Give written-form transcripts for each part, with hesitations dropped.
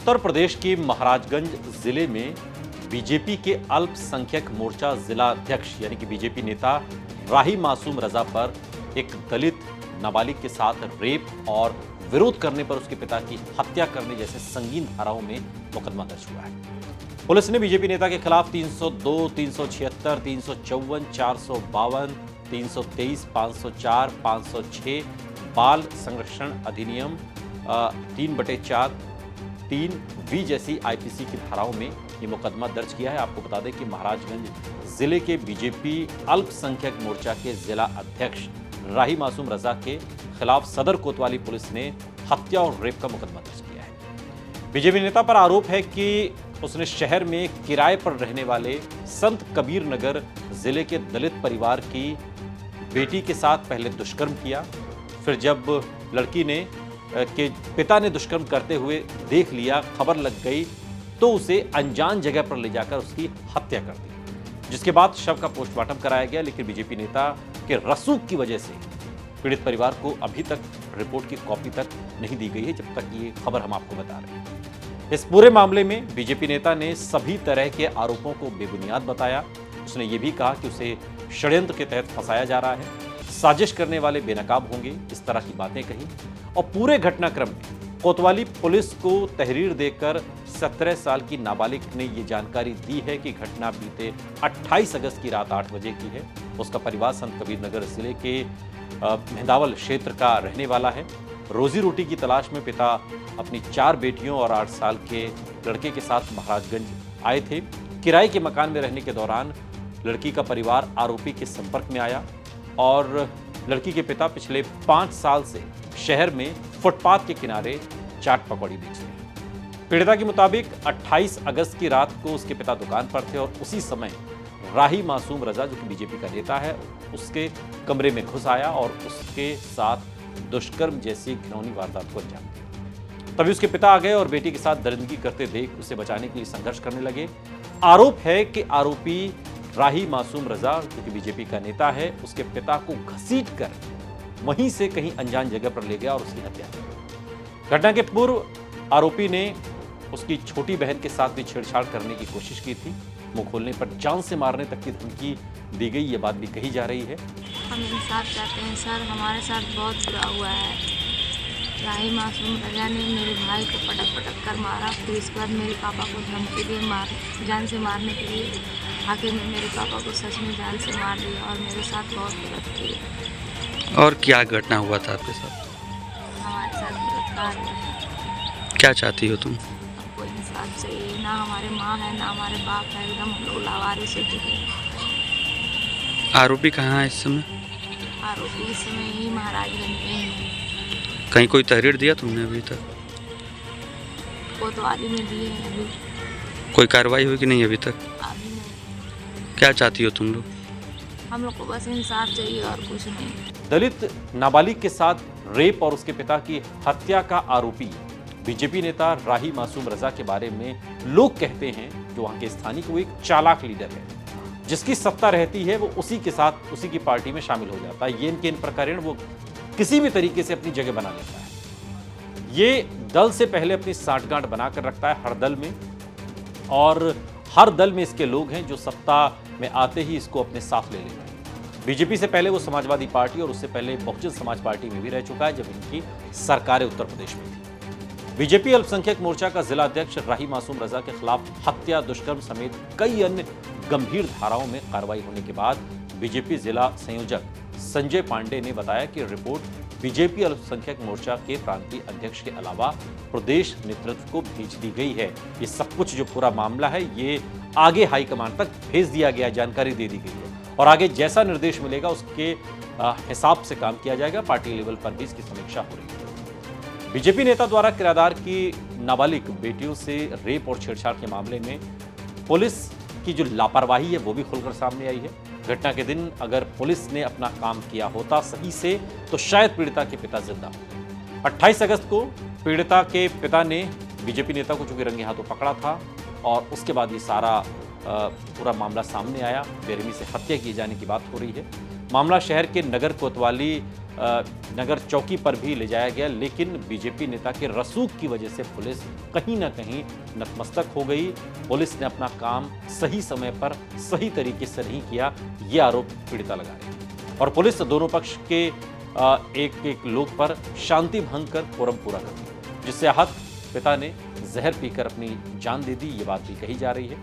उत्तर प्रदेश के महाराजगंज जिले में बीजेपी के अल्पसंख्यक मोर्चा जिला अध्यक्ष यानी कि बीजेपी नेता राही मासूम रजा पर एक दलित नाबालिग के साथ रेप और विरोध करने पर उसके पिता की हत्या करने जैसे संगीन धाराओं में मुकदमा दर्ज हुआ है। पुलिस ने बीजेपी नेता के खिलाफ 302, 376, 354, 452, 323, 504, 506 बाल संरक्षण अधिनियम 3/4, 3V जैसी आईपीसी की धाराओं में ये मुकदमा दर्ज किया है। आपको बता दें कि महाराजगंज जिले के बीजेपी अल्पसंख्यक मोर्चा के जिला अध्यक्ष राही मासूम रजा के खिलाफ सदर कोतवाली पुलिस ने हत्या और रेप का मुकदमा दर्ज किया है। बीजेपी नेता पर आरोप है कि उसने शहर में किराए पर रहने वाले संत कबीर नगर जिले के दलित परिवार की बेटी के साथ पहले दुष्कर्म किया, फिर जब लड़की ने के पिता ने दुष्कर्म करते हुए देख लिया, खबर लग गई, तो उसे अनजान जगह पर ले जाकर उसकी हत्या कर दी, जिसके बाद शव का पोस्टमार्टम कराया गया। लेकिन बीजेपी नेता के रसूख की वजह से पीड़ित परिवार को अभी तक रिपोर्ट की कॉपी तक नहीं दी गई है, जब तक ये खबर हम आपको बता रहे हैं। इस पूरे मामले में बीजेपी नेता ने सभी तरह के आरोपों को बेबुनियाद बताया। उसने ये भी कहा कि उसे षड्यंत्र के तहत फंसाया जा रहा है, साजिश करने वाले बेनकाब होंगे, इस तरह की बातें कही। और पूरे घटनाक्रम में कोतवाली पुलिस को तहरीर देकर 17 साल की नाबालिग ने ये जानकारी दी है कि घटना बीते 28 अगस्त की रात 8 बजे की है। उसका परिवार संत कबीर नगर जिले के मेहंदावल क्षेत्र का रहने वाला है। रोजी रोटी की तलाश में पिता अपनी 4 बेटियों और 8 साल के लड़के के साथ महाराजगंज आए थे। किराए के मकान में रहने के दौरान लड़की का परिवार आरोपी के संपर्क में आया और लड़की के पिता पिछले 5 साल से शहर में फुटपाथ के किनारे चाट पकौड़ी बेच रहे हैं। पीड़िता के मुताबिक 28 अगस्त की रात को उसके पिता दुकान पर थे और उसी समय राही मासूम रजा, जो कि बीजेपी का नेता है, उसके कमरे में घुस आया और उसके साथ दुष्कर्म जैसी घिनौनी वारदात को अंजाम दिया। तभी उसके पिता आ गए और बेटी के साथ दरिंदगी करते देख उसे बचाने के लिए संघर्ष करने लगे। आरोप है कि आरोपी राही मासूम रजा, जो कि बीजेपी का नेता है, उसके पिता को घसीट कर वहीं से कहीं अनजान जगह पर ले गया और उसकी हत्या की। घटना के पूर्व आरोपी ने उसकी छोटी बहन के साथ भी छेड़छाड़ करने की कोशिश की थी। मुंह खोलने पर जान से मारने तक की धमकी दी गई, ये बात भी कही जा रही है। हम इंसाफ चाहते हैं सर, हमारे साथ बहुत बुरा हुआ है। राही मासूम रजा ने मेरे भाई को पटक कर मारा, फिर इसके बाद मेरे पापा को धमकी दी जान से मारने के लिए। आखिर में मेरे पापा को सच में जान से मार दिया और मेरे साथ बहुत गलत किया। और क्या घटना हुआ था आपके साथ? हमारे साथ गिरफ्तार हुआ। क्या चाहती हो तुम? हमको इंसाफ चाहिए। ना हमारे माँ है, ना हमारे बाप है, एकदम हम लोग लावारिस हो चुके हैं। आरोपी कहाँ है इस समय? आरोपी इस समय ही महाराजगंज में है। कहीं कोई तहरीर दिया तुमने अभी तक? कोतवाली में दिए हैं अभी। कोई कार्रवाई हुई कि नहीं अभी तक? अभी नहीं। क्या चाहती हो तुम लोग? हम लोग को बस इंसाफ चाहिए और कुछ नहीं। दलित नाबालिग के साथ रेप और उसके पिता की हत्या का आरोपी बीजेपी नेता राही मासूम रजा के बारे में लोग कहते हैं, जो वहां के स्थानीय, वो एक चालाक लीडर है, जिसकी सत्ता रहती है वो उसी के साथ उसी की पार्टी में शामिल हो जाता है। ये इनके इन प्रकरण वो किसी भी तरीके से अपनी जगह बना लेता है। ये दल से पहले अपनी साठगांठ बनाकर रखता है हर दल में, और हर दल में इसके लोग हैं जो सत्ता में आते ही इसको अपने साथ ले लेते हैं। बीजेपी से पहले वो समाजवादी पार्टी और उससे पहले बहुजन समाज पार्टी में भी रह चुका है, जब इनकी सरकारें उत्तर प्रदेश में थी। बीजेपी अल्पसंख्यक मोर्चा का जिला अध्यक्ष राही मासूम रजा के खिलाफ हत्या, दुष्कर्म समेत कई अन्य गंभीर धाराओं में कार्रवाई होने के बाद बीजेपी जिला संयोजक संजय पांडे ने बताया कि रिपोर्ट बीजेपी अल्पसंख्यक मोर्चा के प्रांतीय अध्यक्ष के अलावा प्रदेश नेतृत्व को भेज दी गई है। ये सब कुछ जो पूरा मामला है ये आगे हाईकमान तक भेज दिया गया, जानकारी दे दी गई है और आगे जैसा निर्देश मिलेगा उसके हिसाब से काम किया जाएगा। पार्टी लेवल पर भी इसकी समीक्षा हो रही है। बीजेपी नेता द्वारा किराएदार की नाबालिग बेटियों से रेप और छेड़छाड़ के मामले में पुलिस की जो लापरवाही है वो भी खुलकर सामने आई है। घटना के दिन अगर पुलिस ने अपना काम किया होता सही से, तो शायद पीड़िता के पिता जिंदा होते। 28 अगस्त को पीड़िता के पिता ने बीजेपी नेता को चूंकि रंगे हाथों पकड़ा था और उसके बाद ये सारा पूरा मामला सामने आया। बेरहमी से हत्या किए जाने की बात हो रही है। मामला शहर के नगर कोतवाली नगर चौकी पर भी ले जाया गया, लेकिन बीजेपी नेता के रसूख की वजह से पुलिस कहीं ना कहीं नतमस्तक हो गई। पुलिस ने अपना काम सही समय पर सही तरीके से नहीं किया, ये आरोप पीड़िता लगा रही है। और पुलिस दोनों पक्ष के एक एक लोग पर शांति भंग कर कोरम पूरा कर दिया, जिससे आहत पिता ने जहर पीकर अपनी जान दे दी, ये बात भी कही जा रही है।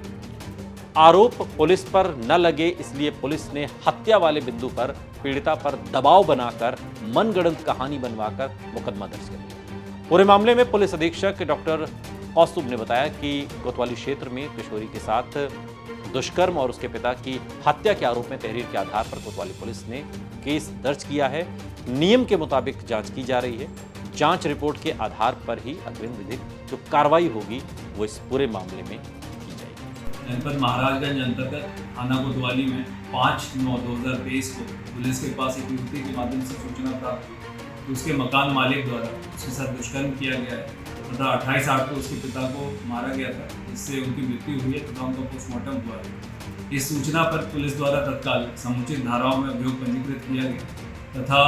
आरोप पुलिस पर न लगे, इसलिए पुलिस ने हत्या वाले बिंदु पर पीड़िता पर दबाव बनाकर मनगढ़ंत कहानी बनवाकर मुकदमा दर्ज कर दिया। पूरे मामले में पुलिस अधीक्षक डॉक्टर कौस्तुभ ने बताया कि कोतवाली क्षेत्र में किशोरी के साथ दुष्कर्म और उसके पिता की हत्या के आरोप में तहरीर के आधार पर कोतवाली पुलिस ने केस दर्ज किया है। नियम के मुताबिक जांच की जा रही है। जांच रिपोर्ट के आधार पर ही अग्रिम विधिक जो कार्रवाई होगी वो इस पूरे मामले में की जाएगी। जनपद महाराजगंज अंतर्गत थाना कोतवाली में 5/9/2023 को पुलिस के पास एक युवती के माध्यम से सूचना प्राप्त हुई कि उसके मकान मालिक द्वारा उसके साथ दुष्कर्म किया गया है तथा 28/8 को उसके पिता को मारा गया था, जिससे उनकी मृत्यु हुई है तथा उनका पोस्टमार्टम हुआ है। इस सूचना पर पुलिस द्वारा तत्काल समुचित धाराओं में अभियोग पंजीकृत किया गया तथा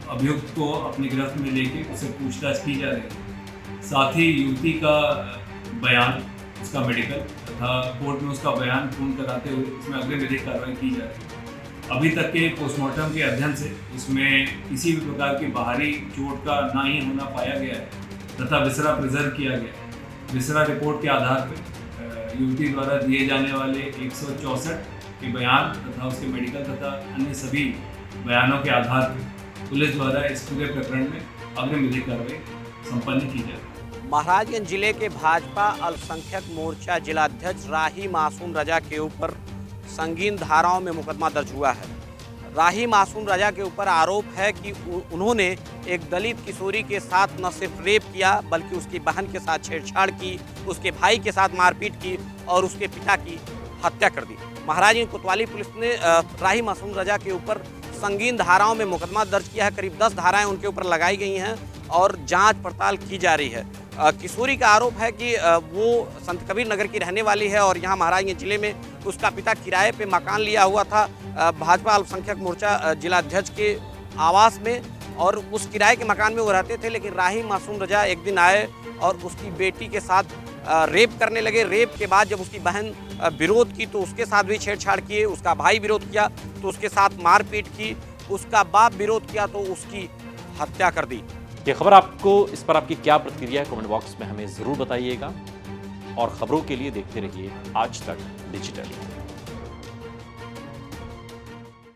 अभियुक्त को अपनी गिरफ्त में लेके उससे पूछताछ की जा रही है। साथ ही युवती का बयान, उसका मेडिकल तथा कोर्ट में उसका बयान पूर्ण कराते हुए इसमें अग्रिम विधिक कार्रवाई की जा रही है। अभी तक के पोस्टमार्टम के अध्ययन से उसमें किसी भी प्रकार की बाहरी चोट का ना ही होना पाया गया है तथा विसरा प्रिजर्व किया गया। विसरा रिपोर्ट के आधार पर युवती द्वारा दिए जाने वाले 164 के बयान तथा उसके मेडिकल तथा अन्य सभी बयानों के आधार पर पुलिस द्वारा इस पूरे प्रकरण में अग्रिम विधिक कार्रवाई संपन्न की जाए। महाराजगंज जिले के भाजपा अल्पसंख्यक मोर्चा जिलाध्यक्ष राही मासूम रजा के ऊपर संगीन धाराओं में मुकदमा दर्ज हुआ है। राही मासूम रजा के ऊपर आरोप है कि उन्होंने एक दलित किशोरी के साथ न सिर्फ रेप किया बल्कि उसकी बहन के साथ छेड़छाड़ की, उसके भाई के साथ मारपीट की और उसके पिता की हत्या कर दी। महाराजगंज कोतवाली पुलिस ने राही मासूम रजा के ऊपर संगीन धाराओं में मुकदमा दर्ज किया है। करीब 10 धाराएं उनके ऊपर लगाई गई हैं और जांच पड़ताल की जा रही है। किशोरी का आरोप है कि वो संत कबीर नगर की रहने वाली है और यहाँ महाराजगंज जिले में उसका पिता किराए पे मकान लिया हुआ था भाजपा अल्पसंख्यक मोर्चा जिलाध्यक्ष के आवास में, और उस किराए के मकान में वो रहते थे। लेकिन राही मासूम रजा एक दिन आए और उसकी बेटी के साथ रेप करने लगे। रेप के बाद जब उसकी बहन विरोध की तो उसके साथ भी छेड़छाड़ किए, उसका भाई विरोध किया तो उसके साथ मारपीट की, उसका बाप विरोध किया तो उसकी हत्या कर दी। ये खबर आपको, इस पर आपकी क्या प्रतिक्रिया है, कमेंट बॉक्स में हमें जरूर बताइएगा। और खबरों के लिए देखते रहिए आज तक डिजिटल।